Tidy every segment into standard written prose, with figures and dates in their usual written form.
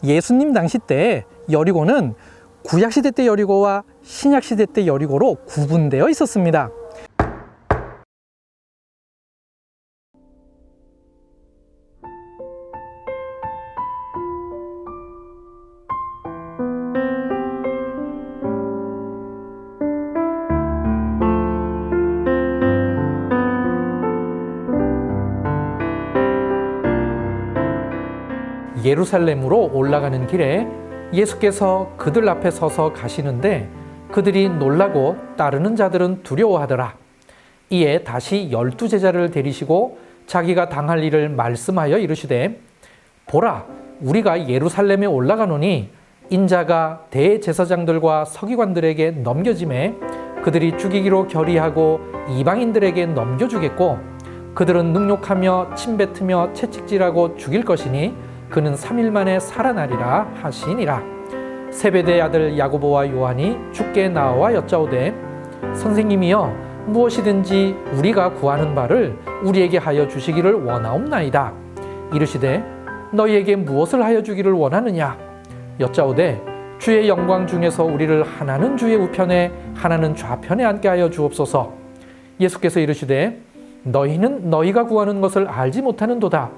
예수님 당시 때 여리고는 구약시대 때 여리고와 신약시대 때 여리고로 구분되어 있었습니다. 예루살렘으로 올라가는 길에 예수께서 그들 앞에 서서 가시는데 그들이 놀라고 따르는 자들은 두려워하더라. 이에 다시 12제자를 데리시고 자기가 당할 일을 말씀하여 이르시되 보라, 우리가 예루살렘에 올라가노니 인자가 대제사장들과 서기관들에게 넘겨짐에 그들이 죽이기로 결의하고 이방인들에게 넘겨주겠고 그들은 능욕하며 침뱉으며 채찍질하고 죽일 것이니 그는 3일 만에 살아나리라 하시니라. 세베대의 아들 야고보와 요한이 주께 나와 여짜오되 선생님이여, 무엇이든지 우리가 구하는 바를 우리에게 하여 주시기를 원하옵나이다. 이르시되 너희에게 무엇을 하여 주기를 원하느냐? 여짜오되 주의 영광 중에서 우리를 하나는 주의 우편에 하나는 좌편에 앉게 하여 주옵소서. 예수께서 이르시되 너희는 너희가 구하는 것을 알지 못하는도다.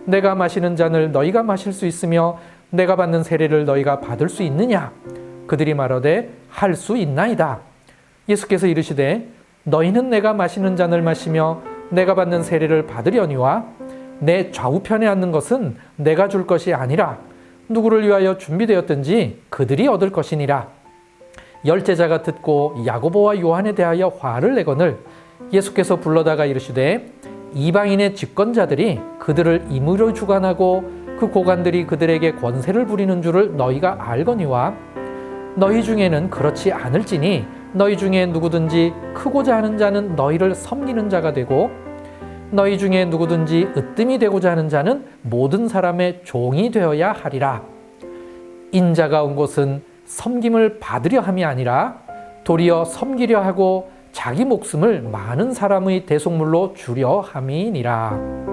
내가 마시는 잔을 너희가 마실 수 있으며 내가 받는 세례를 너희가 받을 수 있느냐? 그들이 말하되 할 수 있나이다. 예수께서 이르시되 너희는 내가 마시는 잔을 마시며 내가 받는 세례를 받으려니와 내 좌우편에 앉는 것은 내가 줄 것이 아니라 누구를 위하여 준비되었든지 그들이 얻을 것이니라. 10제자가 듣고 야고보와 요한에 대하여 화를 내거늘 예수께서 불러다가 이르시되 이방인의 집권자들이 그들을 임의로 주관하고 그 고관들이 그들에게 권세를 부리는 줄을 너희가 알거니와 너희 중에는 그렇지 않을지니 너희 중에 누구든지 크고자 하는 자는 너희를 섬기는 자가 되고 너희 중에 누구든지 으뜸이 되고자 하는 자는 모든 사람의 종이 되어야 하리라. 인자가 온 곳은 섬김을 받으려 함이 아니라 도리어 섬기려 하고 자기 목숨을 많은 사람의 대속물로 주려 함이니라.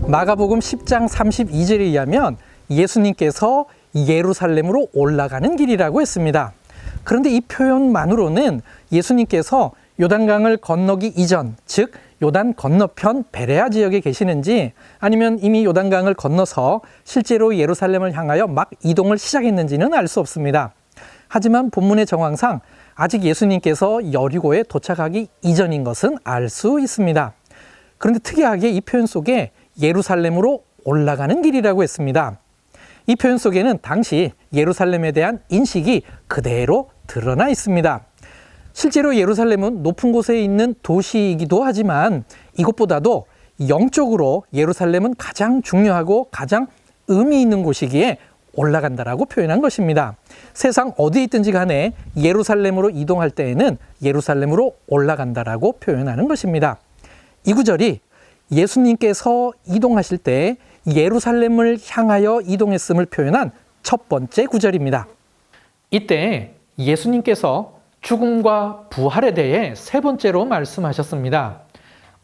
마가복음 10장 32절에 의하면 예수님께서 예루살렘으로 올라가는 길이라고 했습니다. 그런데 이 표현만으로는 예수님께서 요단강을 건너기 이전, 즉 요단 건너편 베레아 지역에 계시는지 아니면 이미 요단강을 건너서 실제로 예루살렘을 향하여 막 이동을 시작했는지는 알 수 없습니다. 하지만 본문의 정황상 아직 예수님께서 여리고에 도착하기 이전인 것은 알 수 있습니다. 그런데 특이하게 이 표현 속에 예루살렘으로 올라가는 길이라고 했습니다. 이 표현 속에는 당시 예루살렘에 대한 인식이 그대로 드러나 있습니다. 실제로 예루살렘은 높은 곳에 있는 도시이기도 하지만 이것보다도 영적으로 예루살렘은 가장 중요하고 가장 의미 있는 곳이기에 올라간다라고 표현한 것입니다. 세상 어디에 있든지 간에 예루살렘으로 이동할 때에는 예루살렘으로 올라간다라고 표현하는 것입니다. 이 구절이 예수님께서 이동하실 때 예루살렘을 향하여 이동했음을 표현한 첫 번째 구절입니다. 이때 예수님께서 죽음과 부활에 대해 세 번째로 말씀하셨습니다.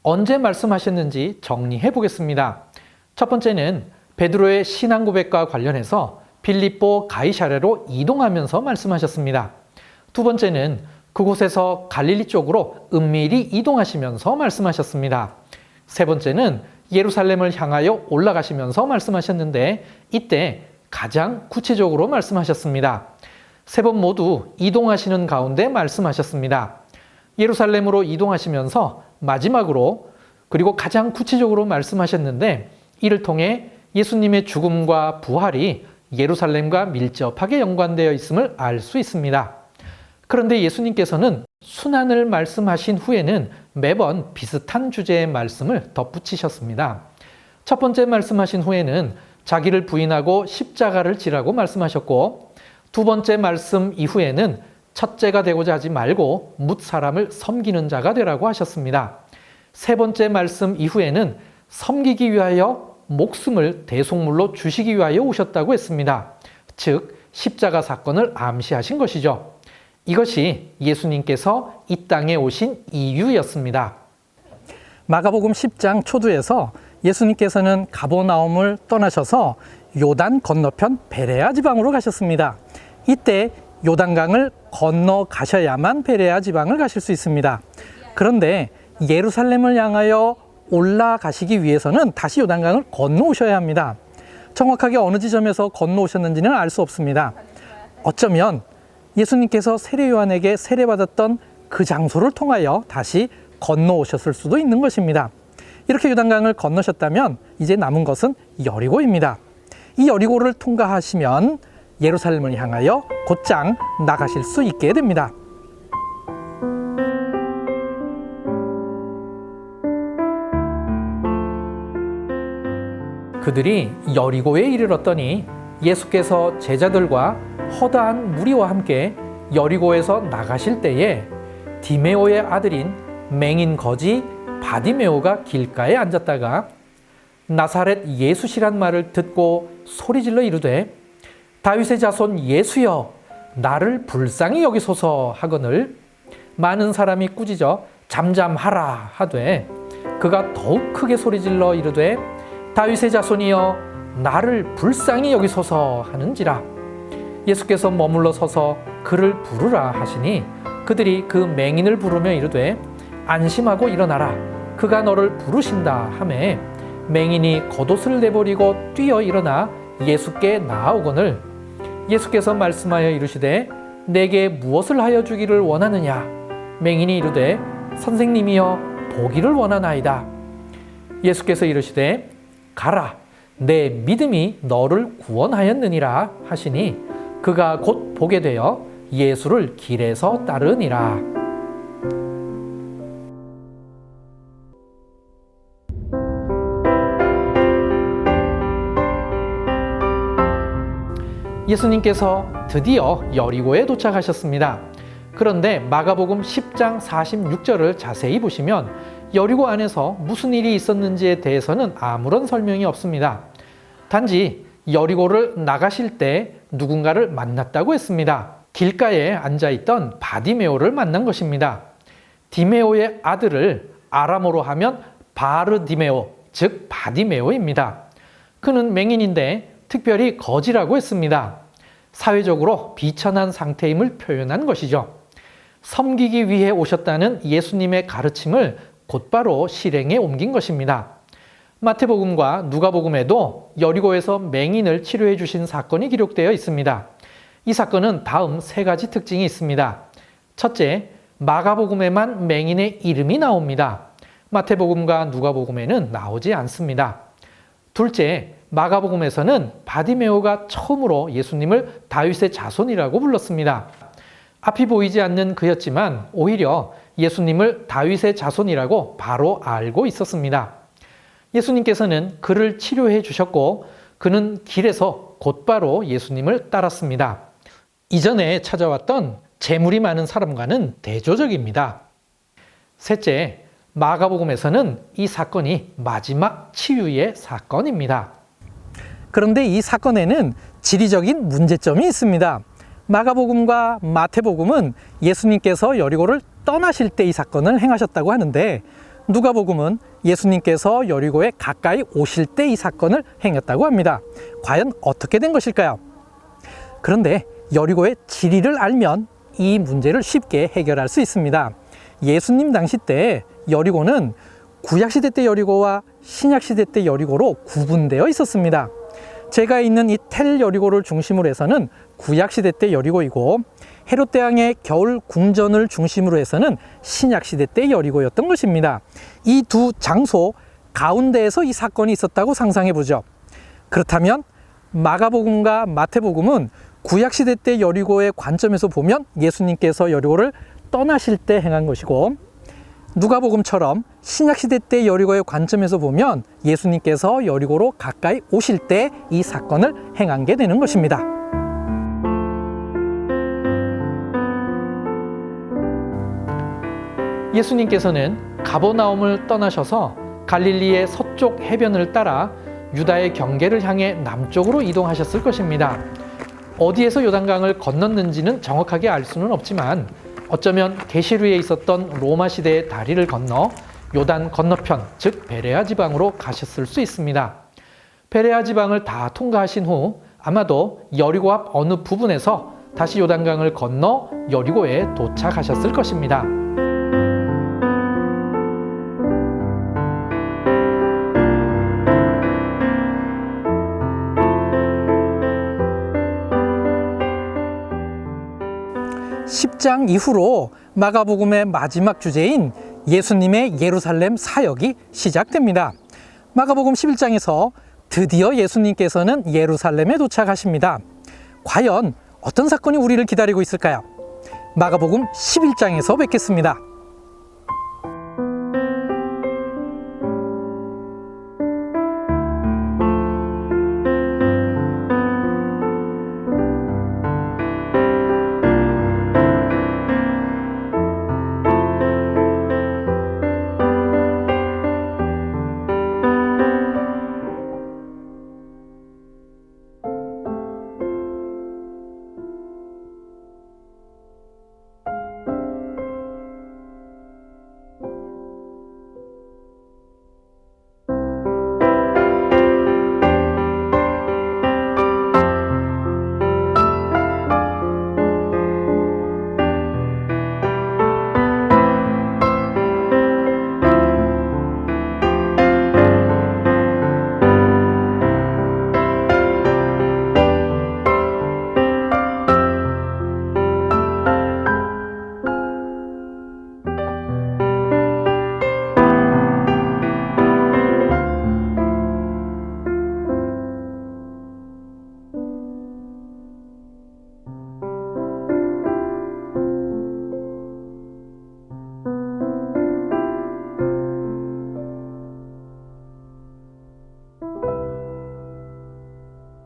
언제 말씀하셨는지 정리해 보겠습니다. 첫 번째는 베드로의 신앙 고백과 관련해서 빌립보 가이사랴로 이동하면서 말씀하셨습니다. 두 번째는 그곳에서 갈릴리 쪽으로 은밀히 이동하시면서 말씀하셨습니다. 세 번째는 예루살렘을 향하여 올라가시면서 말씀하셨는데 이때 가장 구체적으로 말씀하셨습니다. 세 번 모두 이동하시는 가운데 말씀하셨습니다. 예루살렘으로 이동하시면서 마지막으로 그리고 가장 구체적으로 말씀하셨는데 이를 통해 예수님의 죽음과 부활이 예루살렘과 밀접하게 연관되어 있음을 알 수 있습니다. 그런데 예수님께서는 순환을 말씀하신 후에는 매번 비슷한 주제의 말씀을 덧붙이셨습니다. 첫 번째 말씀하신 후에는 자기를 부인하고 십자가를 지라고 말씀하셨고, 두 번째 말씀 이후에는 첫째가 되고자 하지 말고 뭇 사람을 섬기는 자가 되라고 하셨습니다. 세 번째 말씀 이후에는 섬기기 위하여 목숨을 대속물로 주시기 위하여 오셨다고 했습니다. 즉 십자가 사건을 암시하신 것이죠. 이것이 예수님께서 이 땅에 오신 이유였습니다. 마가복음 10장 초두에서 예수님께서는 가버나움을 떠나셔서 요단 건너편 베레아 지방으로 가셨습니다. 이때 요단강을 건너 가셔야만 베레아 지방을 가실 수 있습니다. 그런데 예루살렘을 향하여 올라가시기 위해서는 다시 요단강을 건너오셔야 합니다. 정확하게 어느 지점에서 건너오셨는지는 알 수 없습니다. 어쩌면 예수님께서 세례 요한에게 세례받았던 그 장소를 통하여 다시 건너오셨을 수도 있는 것입니다. 이렇게 요단강을 건너셨다면 이제 남은 것은 여리고입니다. 이 여리고를 통과하시면 예루살렘을 향하여 곧장 나가실 수 있게 됩니다. 그들이 여리고에 이르렀더니 예수께서 제자들과 허다한 무리와 함께 여리고에서 나가실 때에 디메오의 아들인 맹인 거지 바디메오가 길가에 앉았다가 나사렛 예수시란 말을 듣고 소리질러 이르되 다윗의 자손 예수여 나를 불쌍히 여기소서 하거늘 많은 사람이 꾸짖어 잠잠하라 하되 그가 더욱 크게 소리질러 이르되 다윗의 자손이여 나를 불쌍히 여기소서 하는지라. 예수께서 머물러 서서 그를 부르라 하시니 그들이 그 맹인을 부르며 이르되 안심하고 일어나라 그가 너를 부르신다 하매 맹인이 겉옷을 내버리고 뛰어 일어나 예수께 나아오거늘 예수께서 말씀하여 이르시되 내게 무엇을 하여 주기를 원하느냐. 맹인이 이르되 선생님이여 보기를 원하나이다. 예수께서 이르시되 가라 내 믿음이 너를 구원하였느니라 하시니 그가 곧 보게 되어 예수를 길에서 따르니라. 예수님께서 드디어 여리고에 도착하셨습니다. 그런데 마가복음 10장 46절을 자세히 보시면 여리고 안에서 무슨 일이 있었는지에 대해서는 아무런 설명이 없습니다. 단지 여리고를 나가실 때 누군가를 만났다고 했습니다. 길가에 앉아있던 바디메오를 만난 것입니다. 디메오의 아들을 아람어로 하면 바르디메오, 즉 바디메오입니다. 그는 맹인인데 특별히 거지라고 했습니다. 사회적으로 비천한 상태임을 표현한 것이죠. 섬기기 위해 오셨다는 예수님의 가르침을 곧바로 실행에 옮긴 것입니다. 마태복음과 누가복음에도 여리고에서 맹인을 치료해 주신 사건이 기록되어 있습니다. 이 사건은 다음 세 가지 특징이 있습니다. 첫째, 마가복음에만 맹인의 이름이 나옵니다. 마태복음과 누가복음에는 나오지 않습니다. 둘째, 마가복음에서는 바디메오가 처음으로 예수님을 다윗의 자손이라고 불렀습니다. 앞이 보이지 않는 그였지만 오히려 예수님을 다윗의 자손이라고 바로 알고 있었습니다. 예수님께서는 그를 치료해 주셨고 그는 길에서 곧바로 예수님을 따랐습니다. 이전에 찾아왔던 재물이 많은 사람과는 대조적입니다. 셋째, 마가복음에서는 이 사건이 마지막 치유의 사건입니다. 그런데 이 사건에는 지리적인 문제점이 있습니다. 마가복음과 마태복음은 예수님께서 여리고를 떠나실 때 이 사건을 행하셨다고 하는데 누가복음은 예수님께서 여리고에 가까이 오실 때 이 사건을 행했다고 합니다. 과연 어떻게 된 것일까요? 그런데 여리고의 지리를 알면 이 문제를 쉽게 해결할 수 있습니다. 예수님 당시 때 여리고는 구약시대 때 여리고와 신약시대 때 여리고로 구분되어 있었습니다. 제가 있는 이 텔 여리고를 중심으로 해서는 구약시대 때 여리고이고, 헤롯 대왕의 겨울 궁전을 중심으로 해서는 신약시대 때 여리고였던 것입니다. 이 두 장소 가운데에서 이 사건이 있었다고 상상해 보죠. 그렇다면 마가복음과 마태복음은 구약시대 때 여리고의 관점에서 보면 예수님께서 여리고를 떠나실 때 행한 것이고, 누가복음처럼 신약시대 때 여리고의 관점에서 보면 예수님께서 여리고로 가까이 오실 때 이 사건을 행한 게 되는 것입니다. 예수님께서는 가버나움을 떠나셔서 갈릴리의 서쪽 해변을 따라 유다의 경계를 향해 남쪽으로 이동하셨을 것입니다. 어디에서 요단강을 건넜는지는 정확하게 알 수는 없지만 어쩌면 계시루에 있었던 로마 시대의 다리를 건너 요단 건너편, 즉 베레아 지방으로 가셨을 수 있습니다. 베레아 지방을 다 통과하신 후 아마도 여리고 앞 어느 부분에서 다시 요단강을 건너 여리고에 도착하셨을 것입니다. (10장) 이후로 마가복음의 마지막 주제인 예수님의 예루살렘 사역이 시작됩니다. 마가복음 11장에서 드디어 예수님께서는 예루살렘에 도착하십니다. 과연 어떤 사건이 우리를 기다리고 있을까요? 마가복음 11장에서 뵙겠습니다.